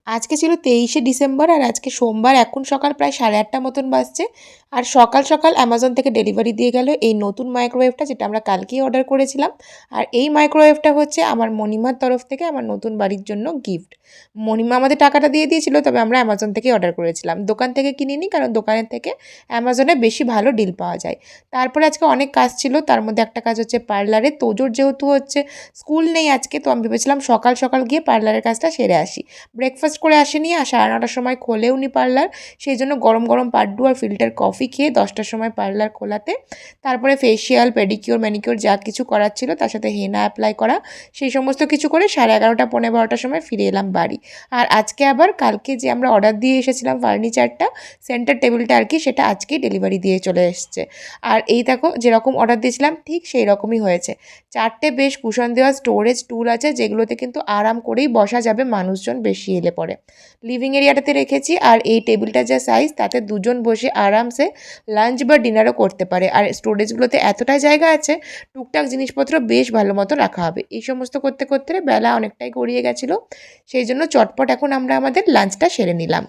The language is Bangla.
আজকে ছিল 23শে ডিসেম্বর আর আজকে সোমবার। এখন সকাল প্রায় 8:30 মতন বাজছে। আর সকাল সকাল অ্যামাজন থেকে ডেলিভারি দিয়ে গেল এই নতুন মাইক্রোওয়েভটা, যেটা আমরা কালকেই অর্ডার করেছিলাম। আর এই মাইক্রোওয়েভটা হচ্ছে আমার মণিমার তরফ থেকে আমার নতুন বাড়ির জন্য গিফট। মণিমা আমাদের টাকাটা দিয়ে দিয়েছিল, তবে আমরা অ্যামাজন থেকেই অর্ডার করেছিলাম, দোকান থেকে কিনিনি, কারণ দোকানের থেকে অ্যামাজনে বেশি ভালো ডিল পাওয়া যায়। তারপরে আজকে অনেক কাজ ছিল, তার মধ্যে একটা কাজ হচ্ছে পার্লারে। তোজোর যেহেতু হচ্ছে স্কুল নেই আজকে, তো আমি ভেবেছিলাম সকাল সকাল গিয়ে পার্লারের কাজটা সেরে আসি। ব্রেকফাস্ট করে আসেনি আর 9:30টার সময় খোলেওনি পার্লার। সেই জন্য গরম গরম পাড্ডু আর ফিল্টার কফি খেয়ে 10টার সময় পার্লার খোলাতে, তারপরে ফেসিয়াল, পেডিকিওর, ম্যানিকিওর যা কিছু করার ছিল, তার সাথে হেনা অ্যাপ্লাই করা, সেই সমস্ত কিছু করে 11:30 পৌনে 12টার সময় ফিরে এলাম বাড়ি। আর আজকে আবার কালকে যে আমরা অর্ডার দিয়ে এসেছিলাম ফার্নিচারটা, সেন্টার টেবিলটা আর কি, সেটা আজকেই ডেলিভারি দিয়ে চলে এসছে। আর এই দেখো, যেরকম অর্ডার দিয়েছিলাম ঠিক সেই রকমই হয়েছে। 4টে বেশ কুশন দেওয়া স্টোরেজ টুল আছে, যেগুলোতে কিন্তু আরাম করেই বসা যাবে মানুষজন বেশি এলে পরে। লিভিং এরিয়াটাতে রেখেছি, আর এই টেবিলটার যা সাইজ, তাতে দুজন বসে আরামসে লাঞ্চ বা ডিনারও করতে পারে। আর স্টোরেজগুলোতে এতটাই জায়গা আছে, টুকটাক জিনিসপত্র বেশ ভালো মতো রাখা হবে। এই সমস্ত করতে করতে বেলা অনেকটাই গড়িয়ে গেছিলো, সেই জন্য চটপট এখন আমরা আমাদের লাঞ্চটা সেরে নিলাম।